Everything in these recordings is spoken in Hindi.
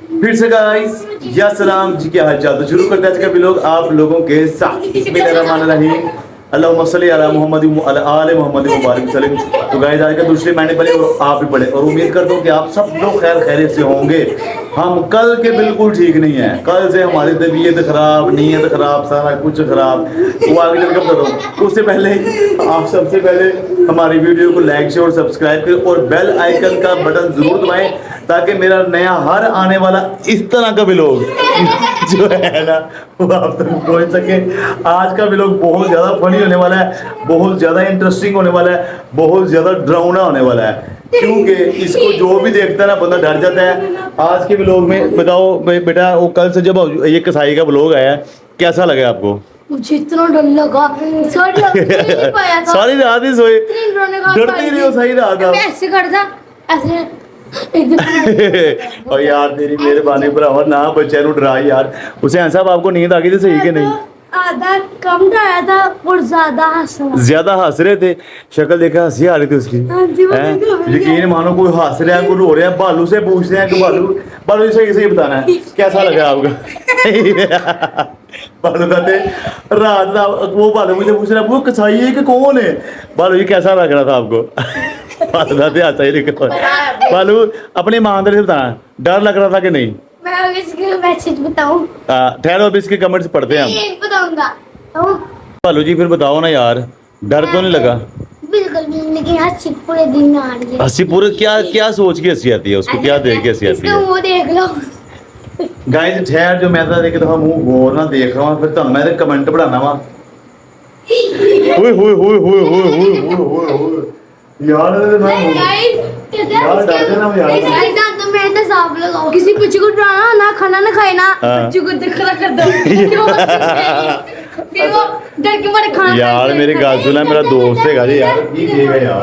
फिर से गाइस या सलाम जी, क्या हाल चाल। तो शुरू करते हैं आज का व्लॉग आप लोगों के साथ। बिस्मिल्लाहिर्रहमानिर्रहीम, अल्लाहुम्मा सल्ली अला मुहम्मद व अला आले मुहम्मद मुबारक वसल्लम। तो गाइस आज का दूसरे महीने पढ़े और आप भी पढ़े और उम्मीद करता हूँ कि आप सब लोग खैर खैरियत से होंगे। हम कल के बिल्कुल ठीक नहीं है, कल से हमारी तबीयत खराब, नीयत खराब, सारा कुछ खराब। वो आगे चल कर बताऊँ। उससे पहले आप सबसे पहले हमारी वीडियो को लाइक शेयर और सब्सक्राइब करें और बेल आइकन का बटन जरूर दबाएं ताकि मेरा नया हर आने वाला इस तरह का व्लॉग जो है ना वो आप तक पहुंच सके। आज का व्लॉग बहुत ज़्यादा फनी होने वाला है, बहुत ज़्यादा इंटरेस्टिंग होने वाला है, बहुत ज़्यादा डरावना होने वाला है, क्योंकि इसको जो भी देखता है ना बंदा डर जाता है। आज के व्लॉग में बताओ बेटा, वो कल से जब ये कसाई का व्लॉग आया कैसा लगा आपको? मुझे इतना डर लगा, सारी रात नहीं पाया था। सारी रात ही सोए, डरते डरते रही हो सारी रात आप। ऐसे करता ऐसे और यार तेरी मेहरबानी भरावा ना बच्चे नु डरा यार। हुसैन साहब आपको नींद आ गई थी सही कि नहीं? आधा कम डराया था और ज्यादा ज्यादा हंस रहे थे, शक्ल देखा हंसी आ रही थी उसकी। यकीन मानो कोई हंस रहा है, कोई रो रहा है। बालू से पूछ रहे हैं कि बालू बालू सही सही बताना है कैसा लगा आपका? बालू कहते रात वो बालू मुझे पूछ रहा है वो कसाई है कि कौन है? बालू जी कैसा लग रहा था आपको? बालू कहते हंसा ही नहीं। बालू अपनी ईमानदारी से बताना, डर लग रहा था कि नहीं? मैं अभी इसके मैसेज बताऊं? ठहरो अभी इसके कमेंट्स पढ़ते हैं हम। एक बताऊंगा बालू जी फिर बताओ ना यार, डर तो नहीं लगा? बिल्कुल भी, लेकिन हंसी पूरे दिन आ रही है। हंसी पूरे क्या क्या सोच के हंसी आती है उसको, क्या देख के हंसी आती इसका है? मुंह देख लो। गाइस ठहर जो मैं तो देख तो मुंह गौर ना देख रहा हूं, फिर तो मैं कमेंट पढ़ाना वा। ओए होए होए होए होए होए होए होए यार मैं गाइस कहते हैं यार डर जाना यार। गाइस तो मैं तो साफ लगाओ, किसी बच्चे को डराना ना, खाना ना खाए ना, बच्चे को दिखला कर दो फिर वो डर के मारे खाना यार मेरी गाल सुना, मेरा दोस्त है गाजी यार, की देगा यार।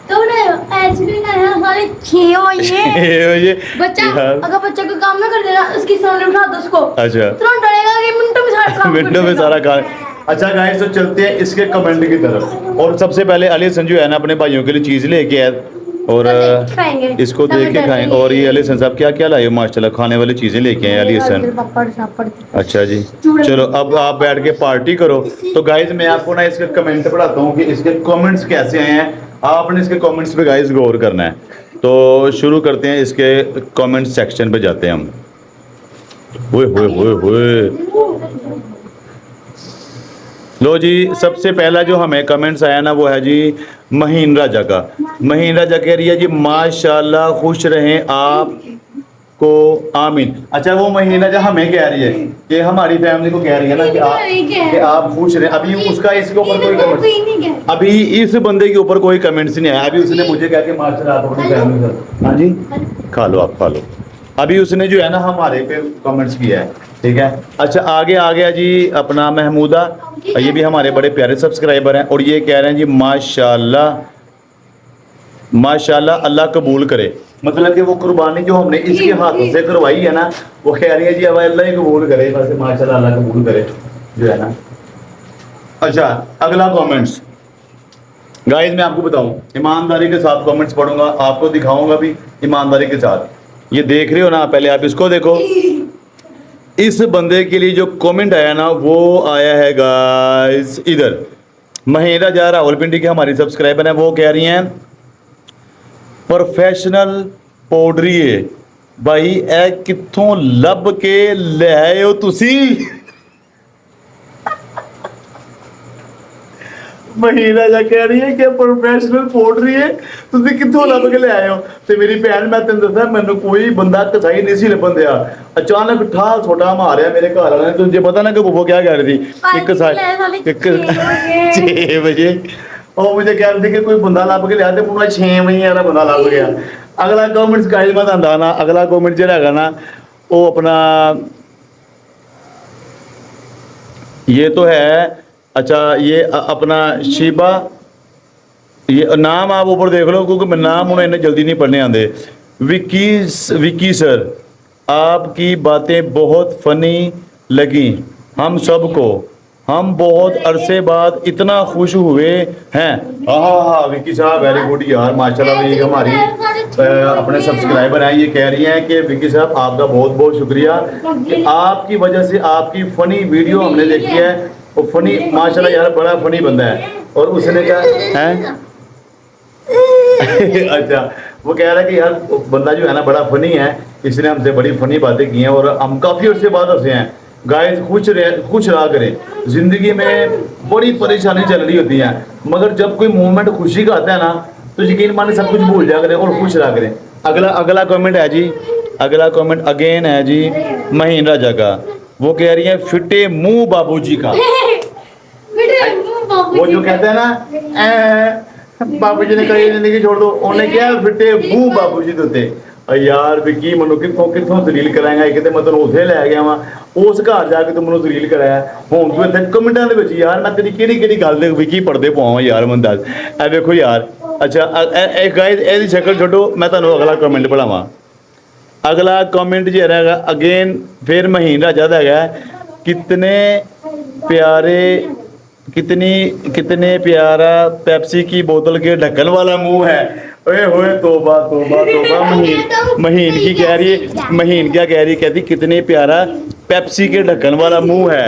तो ना ऐसे भी ना सारे छे हो ये बच्चा यार। अगर बच्चा को काम ना कर देना उसके सामने बिठा दो उसको, अच्छा तुरंत डरेगा कि मिनटों में सारा काम मिनटों में सारा काम। अच्छा गाइस तो चलते हैं इसके कमेंट की तरफ। और सबसे पहले अली संजू है ना अपने भाइयों के लिए चीज लेके आए और इसको देख के खाएं। और ये अली हसन साहब क्या क्या लाए हो माशाल्लाह, खाने वाली चीजें लेके आए अली हसन। अच्छा जी चलो अब आप बैठ के पार्टी करो। तो गाइस मैं आपको ना इसके कमेंट पढ़ाता हूँ कि इसके कमेंट्स कैसे आए हैं। आपने इसके कमेंट्स पे गाइस गौर करना है। तो शुरू करते हैं, इसके कमेंट सेक्शन पे जाते हैं हम। ओए होए होए होए लो जी, सबसे पहला जो हमें कमेंट्स आया ना वो है जी महीन राजा का। महीन राजा कह रही है जी माशाल्लाह खुश रहें आप को आमीन। अच्छा वो महीन राजा हमें कह रही है कि हमारी फैमिली को कह रही है ना कि आप खुश रहें। अभी उसका इसके ऊपर कोई कमेंट, अभी इस बंदे के ऊपर कोई कमेंट्स नहीं आया। अभी उसने मुझे कहा कि माशाल्लाह आप अपनी फैमिली को, हाँ जी खा लो आप खा लो। अभी उसने जो है ना हमारे पे कमेंट्स किया है, ठीक है। अच्छा आगे आ गया जी अपना महमूदा, ये भी हमारे बड़े प्यारे सब्सक्राइबर हैं और ये कह रहे हैं जी माशाल्लाह माशाल्लाह अल्लाह कबूल करे। मतलब कि वो कुर्बानी जो हमने इसके हाथों से करवाई है ना, वो कह रही है जी अब अल्लाह ही कबूल करे, बस माशाल्लाह अल्लाह कबूल करे जो है ना। अच्छा अगला कमेंट्स गाइस मैं आपको बताऊं, ईमानदारी के साथ कमेंट्स पढ़ूंगा, आपको दिखाऊंगा भी ईमानदारी के साथ। ये देख रहे हो ना, पहले आप इसको देखो। इस बंदे के लिए जो कमेंट आया ना वो आया है गाइस इधर। महेंद्र जा रावलपिंडी के हमारी सब्सक्राइबर हैं, वो कह रही हैं प्रोफेशनल पाउडरी है भाई ए कित्थों लब के ले आए हो तुसी। महीना जा कह रही है कि प्रोफेशनल पाउडरी है तुसी कित्थों लब के ले आए हो। ते मेरी भैन मैं तेन दसा मैनू कोई बंदा कसाई नहीं सी लभन दिया, अचानक ठा छोटा मारिया मेरे घर वाले ने। तुझे पता ना कि वो क्या कह रही थी कि कसाई 6 बजे और मुझे कह रही थी कि कोई बंदा लब के लिया, तो पूरा 6 बजे वाला बंदा लब गया। अगला कमेंट्स गाइस मैं आंदा ना, अगला कमेंट जो है ना वो अपना ये तो है। अच्छा ये अपना शिबा, ये नाम आप ऊपर देख लो क्योंकि मैं नाम उन्हें इन्हें जल्दी नहीं पढ़ने आते। विकी सर आपकी बातें बहुत फनी लगी हम सबको, हम बहुत अरसे बाद इतना खुश हुए हैं। हाँ विकी साहब वेरी गुड यार माशाल्लाह। ये हमारी अपने सब्सक्राइबर हैं, ये कह रही हैं कि विक्की साहब आपका बहुत बहुत शुक्रिया कि आपकी वजह से आपकी फनी वीडियो हमने देखी है। वो फनी माशाल्लाह यार बड़ा फनी बंदा है। और उसने कहा है अच्छा, वो कह रहा है कि यार बंदा जो है ना बड़ा फनी है, इसने हमसे बड़ी फनी बातें की हैं और हम काफ़ी अर्से बाद हंसे हैं। गाइस खुश रहा करें, ज़िंदगी में बड़ी परेशानी चल रही होती है, मगर जब कोई मोमेंट खुशी का आता है ना तो यकीन माने सब कुछ भूल जा करें और खुश रहा करें। अगला कमेंट है जी, अगला कमेंट अगेन है जी महीन राजा का। वो कह रही है फिटे मुंह बाबूजी का। वो जो कहते हैं ना बाबूजी ने कही जिंदगी छोड़ दो, उन्हें क्या फिटे मुंह बाबूजी दोते। यार विकी मनु कितों दलील कराएगा, एक तो मैं तेन उथे लै गया वा उस घर जाके तू मैनू दलील कराया, हुण तू इत्थे कमेंटां दे विच यार मैं तेरी किहड़ी गल दे विकी पढ़दे पावां यार मैनूं दस। ए देखो यार, अच्छा गाइस इहदी शक्ल छड्डो, मैं तुहानूं अगला कमेंट पढ़ावां। अगला कमेंट जो है अगेन फिर महीन राजा दा है, कितने प्यारे कितने प्यारा पेप्सी की बोतल के ढक्कन वाला मुंह है। ओए होए तौबा तौबा तौबा। महीन की कह रही है, महीन क्या कह रही है, कहती कितने प्यारा पेप्सी के ढक्कन वाला मुंह है।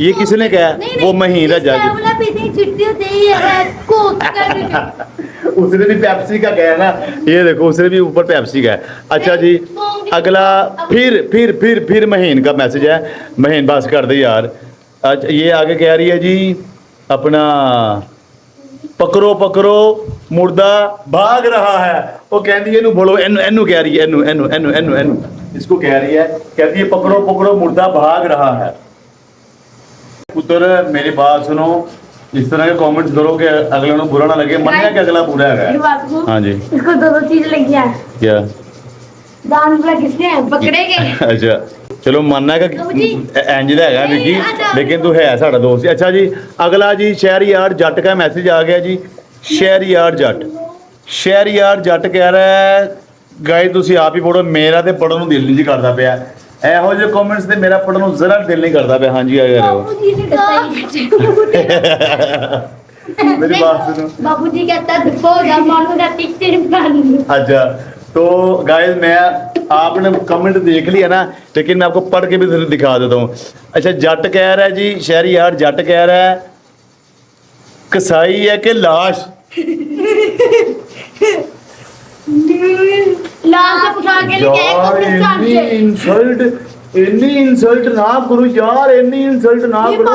ये किसने कहा? वो महीन राजा उसने भी पेप्सी का कहा ना, ये देखो उसने भी ऊपर पेप्सी का है। अच्छा जी अगला फिर महीन का मैसेज है। महीन बस कर दे यार। अच्छा ये आगे कह रही है जी अपना पकड़ो पकड़ो मुर्दा भाग रहा है। वो कहती है बोलो एनू कह रही है, एनू इसको कह रही है, कहती है पकड़ो पकड़ो मुर्दा भाग रहा है। पुत्र मेरी बात सुनो, इस तरह के कमेंट्स करो कि अगले को बुरा ना लगे, मन्या कि अगला बुरा है। हाँ जी इसको दो चीज लगी है। क्या दान वाला किसने पकड़ेगे? अच्छा चलो मानना का इंज दा है विकी, लेकिन तू है साड़ा दोस्त। अच्छा जी अगला जी शहरयार जट का मैसेज आ गया जी। शहरयार जट कह रहा है गाइस तुसी आप ही पढ़ो, मेरा तो पढ़न दिल नहीं करता पाया। ਇਹੋ ਜਿਹੇ ਕਮੈਂਟਸ ਤੇ ਮੇਰਾ ਪੜਨ ਨੂੰ ਜ਼ਰਾ ਦਿਲ ਨਹੀਂ ਕਰਦਾ ਪਿਆ। ਹਾਂਜੀ ਆ ਰਹੇ ਹੋ मेरी बात सुनो। बाबूजी कहता है देखो मानो का टिकट निकाल। अच्छा तो गाइस मैं आपने कमेंट देख लिया ना, लेकिन मैं आपको पढ़ के भी दिखा देता हूँ। अच्छा जट कह रहा है जी, शहरयार जट कह रहा है कसाई है कि लाश। इन्नी इंसल्ट ना करो यार, इन्नी इंसल्ट ना करो।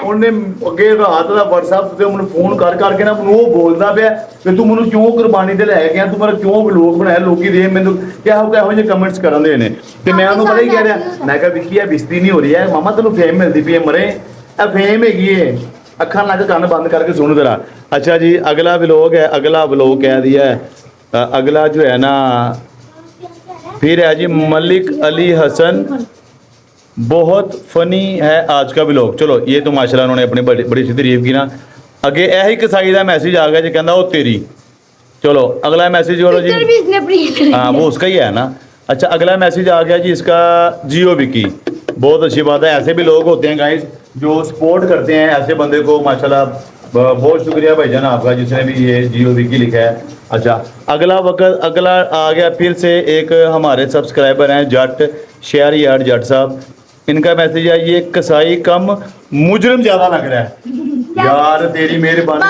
ਉਹਨੇ ਅੱਗੇ ਰਾਤ ਦਾ WhatsApp ਤੇ ਮੈਨੂੰ ਫੋਨ ਕਰਕੇ ਨਾ ਮੈਨੂੰ ਉਹ ਬੋਲਦਾ ਪਿਆ ਕਿ ਤੂੰ ਮੈਨੂੰ ਕਿਉਂ ਕੁਰਬਾਨੀ ਤੇ ਲੈ ਗਿਆ, ਤੂੰ ਮੇਰਾ ਕਿਉਂ ਵਲੋਗ ਬਣਾਇਆ, ਲੋਕੀ ਦੇ ਮੈਨੂੰ ਕਿਹੋ ਜਿਹੇ ਕਮੈਂਟਸ ਕਰਨ ਦੇ ਨੇ। ਤੇ ਮੈਂ ਉਹਨੂੰ ਪਤਾ ਹੀ ਕਹਿ ਰਿਹਾ, ਮੈਂ ਕਿਹਾ ਵਿਕੀ ਇਹ ਬਿਸਤੀ ਨਹੀਂ ਹੋ ਰਹੀ ਹੈ ਮਾਮਾ, ਤੈਨੂੰ ਫੇਮ ਮਿਲਦੀ ਪਈ ਹੈ, ਮਰੇ ਇਹ ਫੇਮ ਹੈਗੀ ਏ, ਅੱਖਾਂ ਲੱਗ ਕੰਨ ਬੰਦ ਕਰਕੇ ਸੁਣ जरा। अच्छा जी अगला व्लॉग है, अगला व्लॉग कह दिया है। अगला जो है ना फिर है जी मलिक अली हसन, बहुत फनी है आज का व्लॉग। चलो ये तो माशाल्लाह उन्होंने अपनी बड़ी सी तारीफ की ना। अगे यही कसाई का मैसेज आ गया जी, कहना वो तेरी। चलो अगला मैसेज और जी हाँ वो उसका ही है ना। अच्छा अगला मैसेज आ गया जी इसका जियो विकी, बहुत अच्छी बात है। ऐसे भी लोग होते हैं गाइस जो सपोर्ट करते हैं ऐसे बंदे को, माशाल्लाह बहुत शुक्रिया भाईजान आपका जिसने भी ये जियो विकी लिखा है। अच्छा अगला आ गया फिर से एक हमारे सब्सक्राइबर हैं जट शहरयार जट साहब, इनका मैसेज है ये कसाई कम मुजरम ज़्यादा लग रहा है। यार तेरी मेहरबानी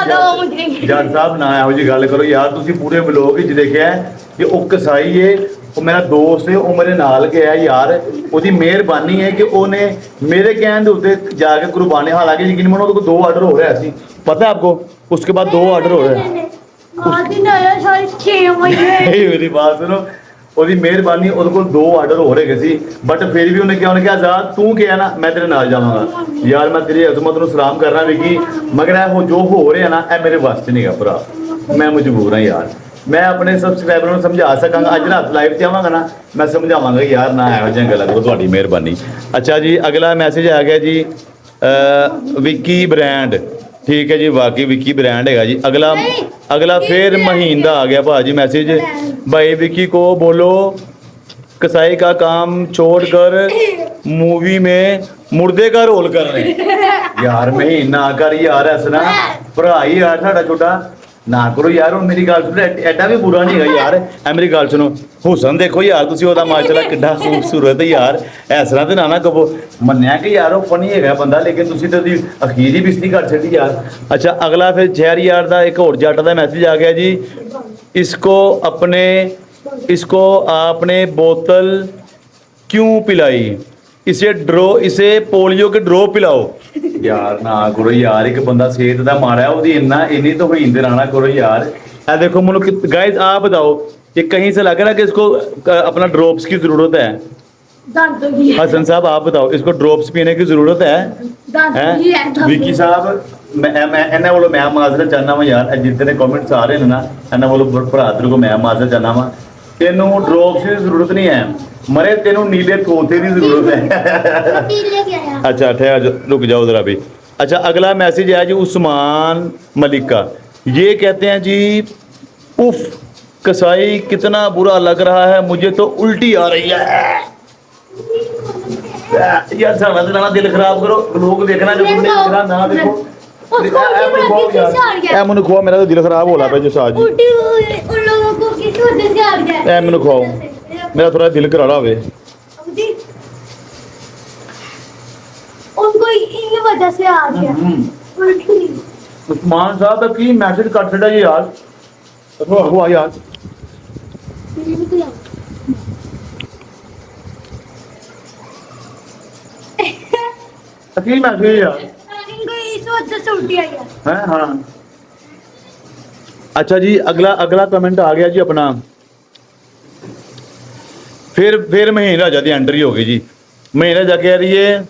जट साहब ना ਇਹੋ ਜਿਹੀ ਗੱਲ करो यार, तुसी पूरे व्लॉग ਵਿੱਚ देखिया कि वो कसाई है, वो मेरा दोस्त है, वो मेरे नाल गया यार, ਉਹਦੀ ਮਿਹਰਬਾਨੀ है कि ਉਹਨੇ मेरे कहने ਦੇ ਉੱਤੇ ਜਾ ਕੇ कुर्बानी, हालांकि यकीन मानो ਉਹਦੇ को 2 आर्डर हो रहा है, पता है आपको, उसके बाद 2 आर्डर हो रहे हैं। मेरी बात सुनो, ਉਹਦੀ ਮਿਹਰਬਾਨੀ ਉਹਦੇ ਕੋਲ 2 ਆਰਡਰ ਹੋ ਰਹੇ ਸੀ, ਬਟ ਫਿਰ ਵੀ ਉਹਨੇ ਕਿਹਾ ਆਜ਼ਾਦ ਤੂੰ ਕਿਹਾ ਨਾ ਮੈਂ ਤੇਰੇ ਨਾਲ ਜਾਵਾਂਗਾ। ਯਾਰ ਮੈਂ ਤੇਰੀ ਅਜ਼ਮਤ ਨੂੰ ਸਲਾਮ ਕਰਨਾ ਵਿਕੀ, ਮਗਰ ਇਹ ਜੋ ਹੋ ਰਿਹਾ ਨਾ ਇਹ ਮੇਰੇ ਵਾਸਤੇ ਨਹੀਂ ਗਾ ਭਰਾ, ਮੈਂ ਮਜਬੂਰ ਹਾਂ ਯਾਰ। ਮੈਂ ਆਪਣੇ ਸਬਸਕ੍ਰਾਈਬਰਾਂ ਨੂੰ ਸਮਝਾ ਸਕਾਂਗਾ, ਅੱਜ ਰਾਤ ਲਾਈਵ ਤੇ ਆਵਾਂਗਾ ਨਾ ਮੈਂ ਸਮਝਾਵਾਂਗਾ ਯਾਰ ਨਾ ਇਹੋ ਜਿਹੀਆਂ ਗੱਲਾਂ ਕਰੋ, ਤੁਹਾਡੀ ਮਿਹਰਬਾਨੀ। ਅੱਛਾ ਜੀ ਅਗਲਾ ਮੈਸੇਜ ਆ ਗਿਆ ਜੀ विक्की ब्रांड, ठीक है जी वाकई विक्की ब्रांड है जी। अगला फिर महीन का आ गया भाजी मैसेज, भाई विक्की को बोलो कसाई का काम छोड़कर मूवी में मुर्दे का रोल कर रहे हैं। यार महीन ना कर यार ऐसा ना भरा ही यार साडा छोटा, ਨਾ ਕਰੋ ਯਾਰ ਹੁਣ ਮੇਰੀ ਗੱਲ ਸੁਣੋ ਐਡਾ ਵੀ ਬੁਰਾ ਨਹੀਂ ਹੈਗਾ ਯਾਰ ਐ ਮੇਰੀ ਗੱਲ ਸੁਣੋ ਹੁਸਨ ਦੇਖੋ ਯਾਰ ਤੁਸੀਂ ਉਹਦਾ ਮਾਸ਼ਾਅੱਲਾ ਕਿੱਡਾ ਖੂਬਸੂਰਤ ਹੈ ਯਾਰ ਇਸ ਤਰ੍ਹਾਂ ਤੇ ਨਾ ਕਹੋ ਮੰਨਿਆ ਕਿ ਯਾਰ ਉਹ ਫਨੀ ਹੈਗਾ ਬੰਦਾ ਲੇਕਿਨ ਤੁਸੀਂ ਤਾਂ ਉਹਦੀ ਅਖੀਰ ਹੀ ਬਿਸਤੀ ਕਰ ਛੱਡੀ ਯਾਰ ਅੱਛਾ ਅਗਲਾ ਫਿਰ ਜ਼ਹਿਰ ਯਾਰ ਦਾ ਇੱਕ ਹੋਰ ਜੱਟ ਦਾ ਮੈਸੇਜ ਆ ਗਿਆ ਜੀ इसको आपने बोतल क्यों पिलाई इसे पोलियो के ड्रॉप पिलाओ यार ना करो यार एक बंदा सेहत दा मारा है ओदी इन्नी तो होई इंदे रहना करो यार ए देखो मुझे गाइस आप बताओ ये कहीं से लग रहा है कि इसको अपना ड्रॉप्स की जरूरत है हसन साहब आप बताओ इसको ड्रॉप्स पीने की जरूरत है विकी साहब मैं ਇਹਨਾਂ ਵੱਲੋਂ ਮੈਂ ਮਾਜ਼ਰਤ ਚਾਹਨਾ ਵਾ ਯਾਰ ਜਿੱਤੇ ਨੇ ਕਮੈਂਟਸ ਆ ਰਹੇ ਨੇ ਨਾ ਇਹਨਾਂ ਵੱਲੋਂ ਭਰਾ ਤੇਰੇ ਕੋ ਮੈਂ ਮਾਜ਼ਰਤ ਚਾਹਨਾ ਵਾ ਤੈਨੂੰ ਡ੍ਰੌਪਸ ਦੀ ਜ਼ਰੂਰਤ ਨਹੀਂ ਹੈ ਮਰੇ ਤੈਨੂੰ ਨੀਲੇ ਤੋਤੇ ਦੀ ਜ਼रूरत है अच्छा ठहर रुक जाओ जरा भी अच्छा अगला मैसेज है जी उस्मान मलिक का ये कहते हैं जी उफ कसाई कितना बुरा लग रहा है मुझे तो उल्टी आ रही है यार सारा दिन दिल खराब करो लोग देखना जो देखना ना देखो ਮੈਨੂੰ ਖਵਾਓ ਮੇਰਾ ਤਾਂ ਦਿਲ ਖਰਾਬ ਹੋ ਲਾ ਪਿਆ ਜਿਸ ਅੱਜ उन लोगों को किस वजह से आ गया ਐ ਮੈਨੂੰ ਖਵਾਓ ਮੇਰਾ ਥੋੜਾ ਦਿਲ ਘਰਾੜਾ ਹੋਵੇ उनको इसी वजह से आ गया उल्टी ਉਸਮਾਨ ਸਾਹਿਬ ਦਾ ਕੀ ਮੈਸੇਜ ਕੱਟ ਛੱਡਾ ਜੀ ਯਾਰ ਹੋ ਯਾਰ ਕੀ ਮੈਸੇਜ ਯਾਰ इनको इस वजह से उल्टी आई है हैं हाँ अच्छा जी अगला कमेंट आ गया जी अपना फिर महीन राजा की एंट्री हो गई जी महीन राजा कह रही है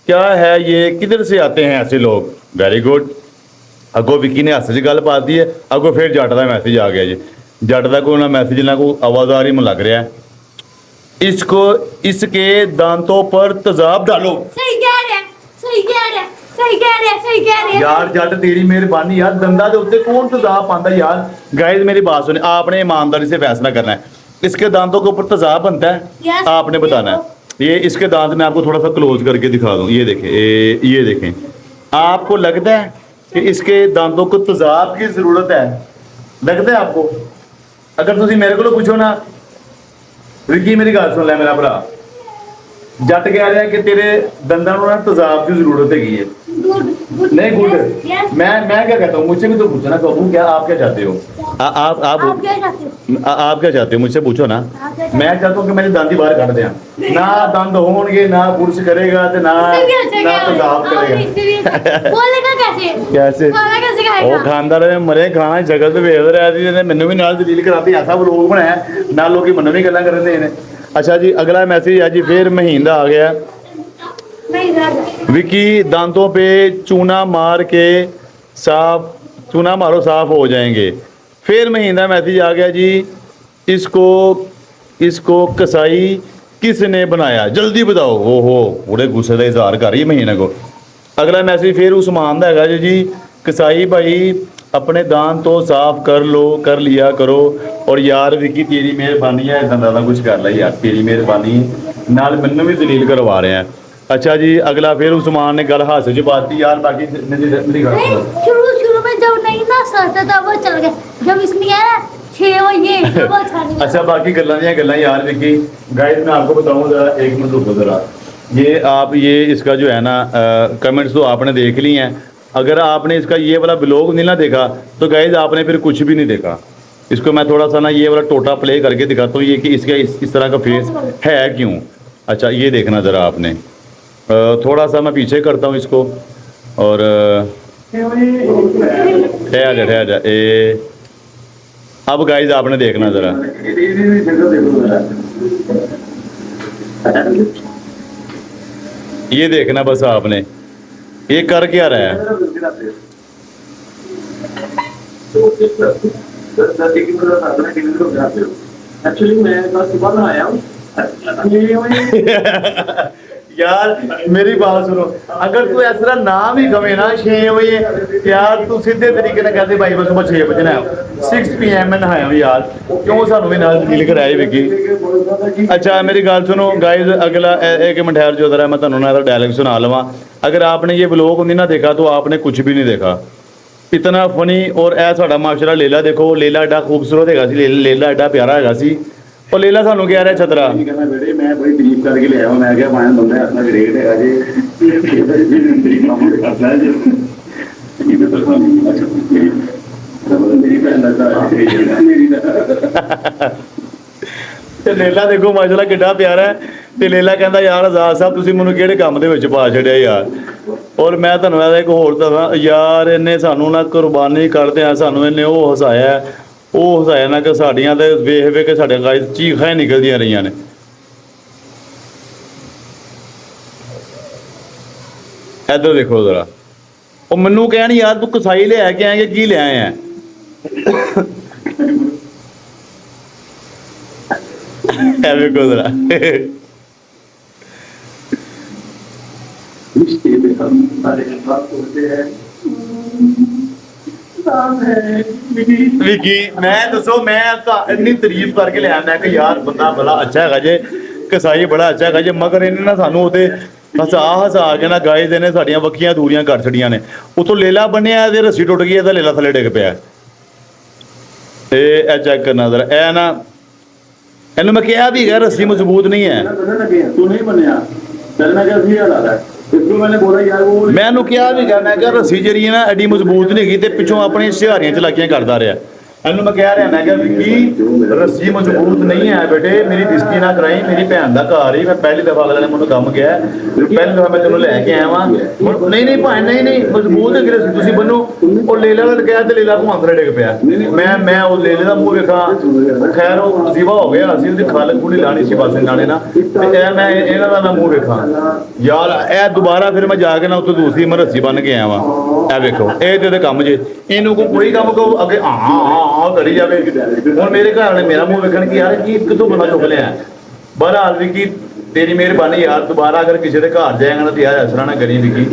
क्या है ये किधर से आते हैं ऐसे लोग वेरी गुड अगो विकी ने हस च गल पा दी है अगो फिर जट का मैसेज आ गया जी जट का कोई ना मैसेज ना कोई आवाज़दार ही मैं लग रहा है इसको इसके दांतों पर तेजाब डालो सही कह रहे हैं सही कह रहे हैं सही कह रहे हैं सही कह रहे हैं यार जट तेरी मेहरबानी यार दंदा के उत्ते कौन तेजाब पाता यार गाइस मेरी बात सुने आपने ईमानदारी से फैसला करना है इसके दांतों के ऊपर तेजाब बनता है Yes, आपने बताना है ये इसके दांत मैं आपको थोड़ा सा क्लोज करके दिखा दूं ये देखें ये देखें आपको लगता है कि इसके दांतों को तेजाब की जरूरत है लगता है आपको अगर तुम मेरे को पूछो ना विकी मेरी गल सुन ले मेरा भरा जट कह रहा है कि तेरे दंदां ਨੂੰ ना तेजाब की जरूरत है गुड नहीं गुड Yes. मैं क्या कहता हूँ मुझसे भी तो पूछो ना कबू क्या आप क्या चाहते हो आप आप क्या चाहते हो आप क्या चाहते हो मुझसे पूछो ना आप क्या चाहते मैं चाहता हूँ कि मेरे दांत ही बाहर काट दिया ना दंद होंगे ना पुरुष करेगा ते ना ना तेजाब करेगा बोलेगा कैसे कैसे खाना कैसे ਉਹ खाएगा ਖਾਂਦਾ ਰਹੇ ਮਰੇ ਖਾਣਾ ਜਗਤ ਵੇਖ ਰਿਹਾ ਸੀ ਤੇ ਮੈਨੂੰ ਵੀ ਨਾਲ ਦਲੀਲ ਕਰਾਤੀ ਐਸਾ ਵਲੋਗ ਬਣਾਇਆ ਨਾਲ ਲੋਕੀ ਮੈਨੂੰ ਵੀ ਗੱਲਾਂ ਕਰਦੇ ਨੇ ਅੱਛਾ ਜੀ ਅਗਲਾ ਮੈਸੇਜ ਹੈ ਜੀ ਫਿਰ ਮਹੀਨ ਦਾ ਆ ਗਿਆ नहीं राजा विकी दांतों पे चूना मार के साफ चूना मारो साफ हो जाएंगे फिर महीना मैसेज आ गया जी इसको कसाई किसने बनाया जल्दी बताओ हो पूरे गुस्से का इजहार कर रही है महीने को अगला मैसेज फिर उस्मान का है जी कसाई भाई अपने दांत तो साफ कर लिया करो और यार विकी तेरी मेहरबानी है इतना ज़्यादा कुछ कर लिया यार तेरी मेहरबानी नाल मैनू भी जलील करवा रहे हैं अच्छा जी अगला फिर उस्मान ने गल हाथ च पाती यार बाकी मेरी गल नहीं सुनो। शुरू में जब नहीं ना सोचा था वो चल गया जब इसने आया 6 बजे वो चल गया अच्छा बाकी गल्ला यार विकी गाइस मैं आपको बताऊं जरा एक मिनट रुको जरा ये इसका जो है ना कमेंट्स तो आपने देख ली हैं अगर आपने इसका ये वाला ब्लॉग नहीं ना देखा तो गाइस आपने फिर कुछ भी नहीं देखा इसको मैं थोड़ा सा ना ये वाला टोटा प्ले करके दिखाता हूँ ये कि इसका इस तरह का फेस है क्यों अच्छा ये देखना ज़रा आपने थोड़ा सा मैं पीछे करता हूँ इसको और ठहर जा अब गाइस आपने देखना जरा ये देखना बस आपने ये कर क्या रहा है एक्चुअली मैं कल सुबह में आया हूँ यार मेरी बात सुनो अगर तू ऐसा नाम ही कमे ना 6 बजे यार तू सीधे तरीके से कहते भाई बस सुबह 6 बजे ना 6 PM में नहाया यार क्यों सानू भी नाल दलील कराए विकी अच्छा मेरी गल सुनो गाइस अगला एक मिनट ठहर जो जरा मैं तुहानू ना डायलॉग सुना लवां अगर आपने ये व्लॉग नहीं ना देखा तो आपने कुछ भी नहीं देखा इतना फनी और ए साडा माशाल्लाह लेला देखो लेला एडा खूबसूरत हैगा सी लेला एडा प्यारा हैगा सी और लेला सानू कह रहा छतरा कहना बेटे मैं बड़ी तारीफ करके ले आया मैं क्या पाया बंदा अपना ग्रेट है जी ये तो अच्छा मेरी बहन का मेरी ਤੇ ਲੇਲਾ ਦੇਖੋ ਮਾਸ਼ਾਅੱਲਾ ਕਿੱਡਾ ਪਿਆਰਾ ਹੈ ਤੇ ਲੇਲਾ ਕਹਿੰਦਾ ਯਾਰ ਆਜ਼ਾਦ ਸਾਹਿਬ ਤੁਸੀਂ ਮੈਨੂੰ ਕਿਹੜੇ ਕੰਮ ਦੇ ਵਿੱਚ ਪਾ ਛੱਡਿਆ ਯਾਰ ਔਰ ਮੈਂ ਤੁਹਾਨੂੰ ਇਹਦਾ ਇੱਕ ਹੋਰ ਦੱਸਾਂ ਯਾਰ ਇਹਨੇ ਸਾਨੂੰ ਨਾ ਕੁਰਬਾਨੀ ਕਰਦੇ ਆ ਸਾਨੂੰ ਇਹਨੇ ਉਹ ਹਸਾਇਆ ਨਾ ਕਿ ਸਾਡੀਆਂ ਤੇ ਵੇਖ ਵੇਖ ਕੇ ਸਾਡੇ ਗਾਇ ਚੀਖਾਂ ਹੀ ਨਿਕਲਦੀਆਂ ਰਹੀਆਂ ਨੇ ਇੱਧਰ ਦੇਖੋ ਜ਼ਰਾ ਉਹ ਮੈਨੂੰ ਕਹਿਣ ਯਾਰ ਤੂੰ ਕਸਾਈ ਲਿਆ ਕੇ ਆਏਂਗੇ ਕੀ ਲਿਆ ਆਇਆ है ਵੇਖੋ ਜ਼ਰਾ रिश्ते में हम सारे बात होते हैं नाम है ਵਿਕੀ ਮੈਂ ਦੱਸੋ ਮੈਂ ਤਾਂ ਇੰਨੀ ਤਾਰੀਫ ਕਰਕੇ ਲਿਆ ਮੈਂ ਕਿ ਯਾਰ ਬੰਦਾ ਬੜਾ ਅੱਛਾ ਹੈਗਾ ਜੇ ਕਸਾਈ ਬੜਾ ਅੱਛਾ ਹੈਗਾ ਜੇ ਮਗਰ ਇਹਨੇ ਨਾ ਸਾਨੂੰ ਉਹਦੇ ਹਸਾ ਕੇ ਨਾ ਗਾਇ ਦੇ ਨੇ ਸਾਡੀਆਂ ਵੱਖੀਆਂ ਦੂਰੀਆਂ ਕਰ ਛੜੀਆਂ ਨੇ ਉਤੋਂ ਲੇਲਾ ਬੰਨਿਆ ਇਹਦੇ ਰੱਸੀ ਟੁੱਟ ਗਈ ਇਹਦਾ ਲੇਲਾ ਥੱਲੇ ਡਿੱਗ ਪਿਆ ਇਹ ਚੈੱਕ ਕਰਨਾ ਜ਼ਰਾ ਇਹ ਨਾ ਇਹਨੂੰ ਮੈਂ ਕਿਹਾ ਵੀ ਹੈਗਾ ਰੱਸੀ ਮਜ਼ਬੂਤ ਨਹੀਂ ਹੈ तू नहीं बनया चलना क्या सही हाल है इसको मैंने बोला यार वो ਮੈਂ ਇਹਨੂੰ ਕਿਹਾ ਵੀ ਹੈਗਾ ਮੈਂ ਕਿਹਾ ਰੱਸੀ ਜਿਹੜੀ ਹੈ ਨਾ ਐਡੀ ਮਜ਼ਬੂਤ ਨਹੀਂ ਹੈਗੀ ਤੇ ਪਿੱਛੋਂ ਆਪਣੀ ਸਿਹਾਰੀਆਂ ਚਲਾਕੀਆਂ ਕਰਦਾ ਰਿਹਾ ਇਹਨੂੰ ਮੈਂ ਕਹਿ ਰਿਹਾ ਮੈਂ ਕਿਹਾ ਵੀ ਰੱਸੀ ਮਜ਼ਬੂਤ ਨਹੀਂ ਹੈ ਬੇਟੇ ਮੇਰੀ ਬਿਸਤੀ ਨਾ ਕਰਾਈ ਮੇਰੀ ਭੈਣ ਦਾ ਘਰ ਹੀ ਮੈਂ ਪਹਿਲੀ ਦਫਾ ਅਗਲੇ ਨੇ ਮੈਨੂੰ ਕੰਮ ਕਿਹਾ ਪਹਿਲੀ ਦਫਾ ਮੈਂ ਤੈਨੂੰ ਲੈ ਕੇ ਆਇਆ ਵਾਂ ਨਹੀਂ ਭਾਈ ਨਹੀਂ ਮਜ਼ਬੂਤ ਹੈ ਕਿ ਰੱਸੀ ਤੁਸੀਂ ਬੰਨੋ ਉਹ ਲੇਲਾ ਦਾ ਕਿਹਾ ਤੇ ਲੇਲਾ ਘੁਮਾਂਦਰੇ ਡਿੱਗ ਪਿਆ ਮੈਂ ਉਹ ਲੇਲੇ ਦਾ ਮੂੰਹ ਵੇਖਾਂ ਖੈਰ ਉਹ ਜ਼ੀਵਾ ਹੋ ਗਿਆ ਅਸੀਂ ਉਹਦੀ ਖਾਲਕ ਪੂਰੀ ਲਾਣੀ ਸੀ ਬਸ ਨਾਲੇ ਨਾ ਤੇ ਇਹ ਮੈਂ ਇਹਨਾਂ ਦਾ ਮੂੰਹ ਵੇਖਾਂ ਯਾਰ ਇਹ ਦੁਬਾਰਾ ਫਿਰ ਮੈਂ ਜਾ ਕੇ ਨਾ ਉੱਥੇ ਦੂਸਰੀ ਮੈਂ ਰੱਸੀ ਬੰਨ ਕੇ ਆਇਆ ਵਾਂ ਇਹ ਵੇਖੋ ਇਹ ਤੇ ਕੰਮ ਜੇ ਇਹਨੂੰ ਕੋਈ ਕੰਮ ਕਹੋ ਅੱਗੇ ਹਾਂ ਕਰੀ ਜਾਵੇ ਹੁਣ ਮੇਰੇ ਘਰ ਨੇ ਮੇਰਾ ਮੂੰਹ ਵੇਖਣ ਕਿ ਯਾਰ ਕੀ ਕਿਤੋਂ ਬੰਦਾ ਚੁੱਕ ਲਿਆ ਬਹਰਾਲ ਵੀ ਕੀ ਤੇਰੀ ਮਿਹਰਬਾਨੀ ਯਾਰ ਦੁਬਾਰਾ ਅਗਰ ਕਿਸੇ ਦੇ ਘਰ ਜਾਏਗਾ ਨਾ ਤੇ ਯਾਰ ਅਸਰਾ ਨਾ ਕਰੀ ਵੀ ਕੀ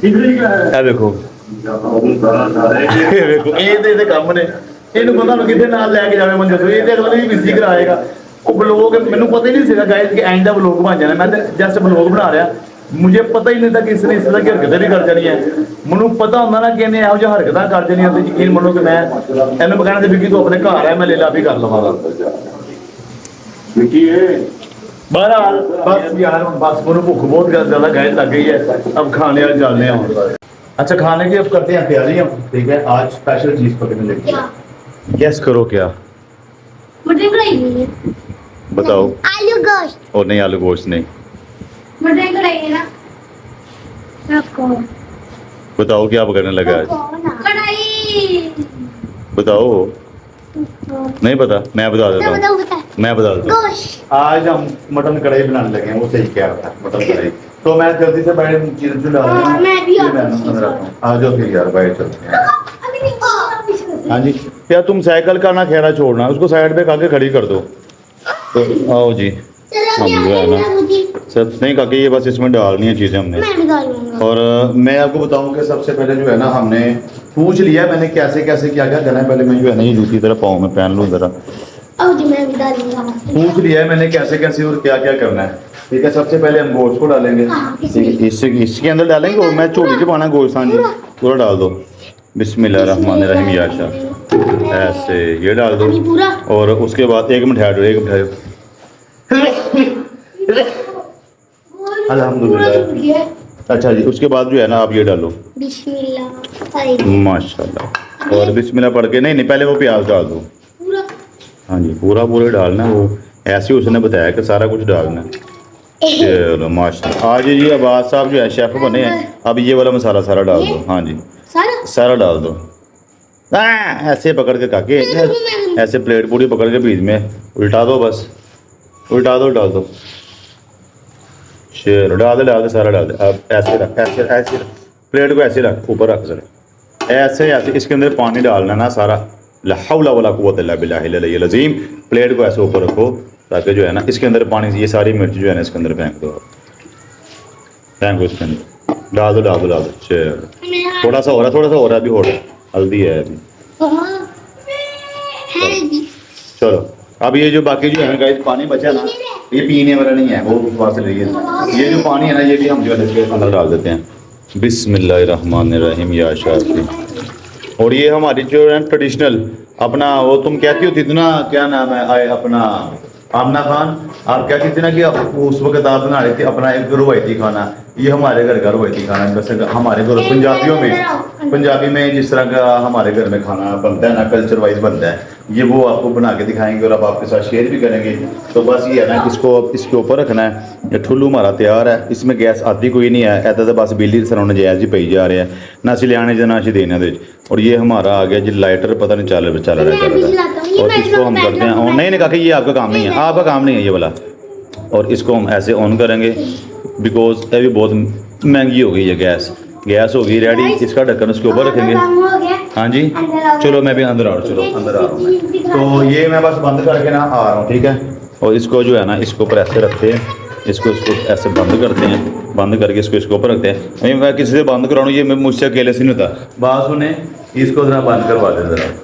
ਇਹ ਵੇਖੋ ਇਹ ਵੇਖੋ ਇਹਦੇ ਕੰਮ ਨੇ ਇਹਨੂੰ ਪਤਾ ਨੂੰ ਕਿੱਥੇ ਨਾਲ ਲੈ ਕੇ ਜਾਵੇ ਮੰਜੇ ਤੋਂ ਇਹ ਤੇ ਅਗਲੇ ਵੀ ਬਿਜ਼ੀ ਕਰਾਏਗਾ ਉਹ ਬਲੌਗ ਮੈਨੂੰ ਪਤਾ ਹੀ ਨਹੀਂ ਸੀਗਾ ਗਾਇਸ ਕਿ ਐਂਡ ਦਾ ਬਲੌਗ ਬਣ ਜਾਣਾ ਮੈਂ ਤਾਂ ਜਸਟ ਬਲੌਗ ਬਣਾ ਰਿਹਾ मुझे पता ही नहीं था कि इसने इस तरह की हरकतें भी कर जानी है मैनू पता होंदा ना कि इन्हें ਇਹੋ ਜਿਹਾ हरकतां कर जानियां ते यकीन मनो कि मैं ਇਹਨੂੰ कहना ਸੀ कि तू अपने घर है मैं लेला भी कर लवांगा विकी है बहरहाल बस यार बस मुझे भूख बहुत ज्यादा गैस लग गई है अब खाने वाले चलने हैं अच्छा खाने की अब करते हैं तैयारी हम ठीक है आज स्पेशल चीज पकड़ने लगे गेस करो क्या मटन कढ़ाई नहीं है बताओ आलू गोश्त और नहीं आलू गोश्त नहीं मटन कढ़ाई है ना रखो बताओ क्या पकड़ने लगा आज कढ़ाई बताओ नहीं पता मैं बता देता हूँ मैं बता देता हूँ गोश्त आज हम मटन कढ़ाई बनाने लगे हैं वो सही क्या होता है मटन कढ़ाई तो मैं जल्दी से बैठ चीज़ जो डाल हाँ, मैं भी आ जाओ फिर यार बैठ चलते हैं अभी नहीं हाँ जी क्या तुम साइकिल का ना खेरा छोड़ना उसको साइड पे आके खड़ी कर दो तो आओ जी हम जो है ना सब नहीं काके ये बस इसमें डालनी है चीज़ें हमने मैं भी डालूंगा और मैं आपको बताऊं कि सबसे पहले जो है ना हमने पूछ लिया मैंने कैसे कैसे क्या क्या करना है पहले मैं जो है ना ये दूसरी तरफ पाऊँ मैं पहन लूँ ज़रा अब जी मैं भी डालूंगा पूछ लिया है मैंने कैसे कैसे और क्या क्या करना है ठीक है सबसे पहले हम गोश्त को डालेंगे हाँ, इसके अंदर डालेंगे और मैं झोली च पाना गोश्त हाँ जी पूरा डाल दो बिस्मिल्लाहिर्रहमानिर्रहीम या शाह ऐसे ये डाल दो अभी पूरा और उसके बाद एक मिनट ठहर एक मिनट अल्हम्दुलिल्लाह। पूरा छूट गया। अच्छा जी उसके बाद जो है ना आप ये डालो बिस्मिल्लाह माशाल्लाह और बिस्मिल्लाह पढ़ के नहीं पहले वो प्याज डाल दो पूरा हाँ जी पूरा पूरा डालना वो ऐसे ही उसने बताया कि सारा कुछ डालना है चलो माशाल्लाह आज जी अब्बास साहब जो है शेफ बने हैं अब ये वाला मसाला सारा डाल दो हाँ जी सारा सारा डाल दो ऐसे पकड़ के काके ऐसे प्लेट पूरी पकड़ के बीच में उल्टा दो बस उल्टा दो डाल दो चलो डाल दे सारा डाल दे अब ऐसे रख ऐसे रख प्लेट को ऐसे रख ऊपर रख सर ऐसे ऐसे इसके अंदर पानी डालना ना सारा ला हौला वला कुव्वत इल्ला बिल्लाहिल अलीय्यिल अज़ीम प्लेट को ऐसे ऊपर रखो ताकि जो है ना इसके अंदर पानी ये सारी मिर्च जो है ना इसके अंदर फेंक दो इसके अंदर डाल दो चलो थोड़ा सा हो रहा है अभी हो रहा है हल्दी है अभी चलो अब ये जो बाकी जो है ना गाइस पानी बचा ना ये पीने वाला नहीं है वो उपवास से लीजिए ये जो पानी है ना ये भी हम जो है इसके अंदर डाल देते हैं बिस्मिल्लाहिर्रहमानिर्रहीम या शाफी और ये हमारी जो है ट्रेडिशनल अपना वो तुम कहती होती थी ना, क्या नाम है अपना आमना खान, आप कहती थी ना कि उस वक्त आप बना रही थी अपना एक रवायती खाना। ये हमारे घर का रवायती खाना है। वैसे हमारे घर पंजाबियों में, पंजाबी में जिस तरह का हमारे घर में खाना बनता है ना, कल्चर वाइज बनता है, ये वो आपको बना के दिखाएंगे और अब आपके साथ शेयर भी करेंगे। तो बस ये है ना, इसको अब इसके ऊपर रखना है। ये ठुल्लू हमारा तैयार है, इसमें गैस आती कोई नहीं है, ऐसा तो बस बिजली सराउंड जायज़ ही पई जा रहा है ना, असी लियाने ज ना असी देने दे। और ये हमारा आ गया जी लाइटर, पता नहीं चल रहा है। और इसको हम करते हैं ऑन। नहीं कहा कि ये आपका काम नहीं है, आपका काम नहीं है ये वाला। और इसको हम ऐसे ऑन करेंगे बिकॉज ये भी बहुत महंगी हो गई है गैस। गैस हो गई रेडी, इसका ढक्कन उसके ऊपर रखेंगे। हाँ जी चलो मैं भी अंदर आ रहा हूँ, चलो अंदर आ रहा हूँ मैं। तो ये मैं बस बंद करके ना आ रहा हूँ, ठीक है। और इसको जो है ना इसको ऊपर ऐसे रखते हैं, इसको ऐसे बंद करते हैं, बंद करके इसको ऊपर रखते हैं। अभी मैं किसी से बंद कराऊँ, ये मुझसे अकेले से नहीं होता। बात सुने, इसको जरा बंद करवा दे जरा।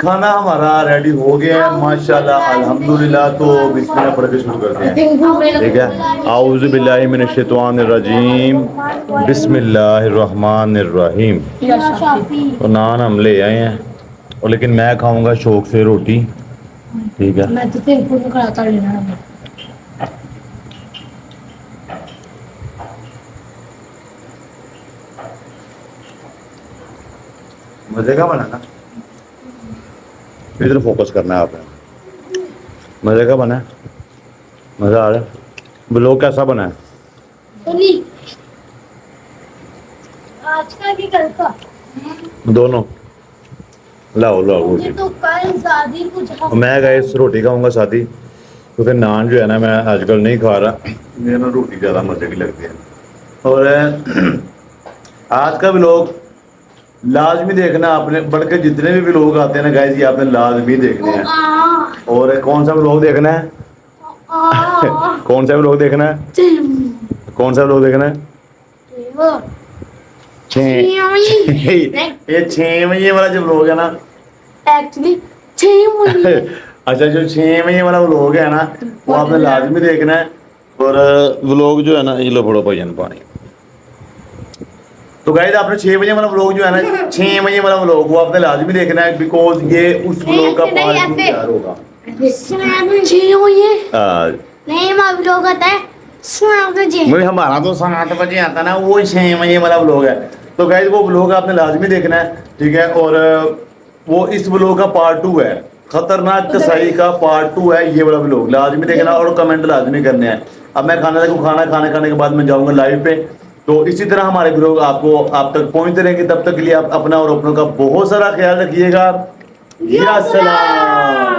खाना हमारा रेडी हो गया है माशाल्लाह अल्हम्दुलिल्लाह। तो बिस्मिल्लाह पढ़ के शुरू करते हैं, ठीक है। आऊज़ु बिल्लाहि मिनश शैतानिर रजीम, बिस्मिल्लाहिर रहमानिर रहीम। तो नान हम ले आए हैं, और लेकिन मैं खाऊंगा शौक से रोटी, ठीक है। मैं तो तेरे को खिलाता लेना। मजे का बना ना, इधर फोकस करना है आपने। मजे का बना है, मजा आ रहा है। ब्लॉग कैसा बना है? आज का कि कल का? दोनों। लाओ लाओ रोटी। तो कल शादी कुछ मैं गाइस रोटी खाऊंगा सादी, क्योंकि नान जो है ना मैं आजकल नहीं खा रहा, मेरे ना रोटी ज़्यादा मजे की लगती है। और आज का व्लॉग लाजमी देखना आपने, बढ़ के जितने भी व्लॉग आते हैं ना गाइस, ये आपने लाजमी देखने हैं। और कौन सा व्लॉग देखना है? कौन सा व्लॉग देखना है? कौन सा व्लॉग देखना है? ये 6 बजे वाला जो व्लॉग है ना, एक्चुअली 6 बजे। अच्छा जो 6 बजे वाला व्लॉग है ना, वो आपने लाजमी देखना है। और व्लॉग जो है ना, ये लो फड़ो भजन पानी। तो गाइस आपने 6 बजे वाला व्लॉग जो है ना, 6 बजे वाला व्लॉग वो आपने लाजमी देखना है, बिकॉज ये उस व्लॉग का पार्ट 2 तैयार होगा। 6 बजे नहीं, मैं व्लॉग आता है 7 बजे। मुझे हमारा तो 7 बजे आता ना, वो 6 बजे वाला व्लॉग है। तो गाइस वो व्लॉग आपने लाजमी देखना है, ठीक है। और वो इस व्लॉग का पार्ट 2 है, खतरनाक कसाई का पार्ट 2 है ये वाला व्लॉग, लाजमी देखना और कमेंट लाजमी करने हैं। अब मैं खाना खाने के बाद मैं जाऊंगा लाइव पे। तो इसी तरह हमारे व्लॉग आपको आप तक पहुंचते रहेंगे। तब तक के लिए आप अपना और अपनों का बहुत सारा ख्याल रखिएगा। या सलाम।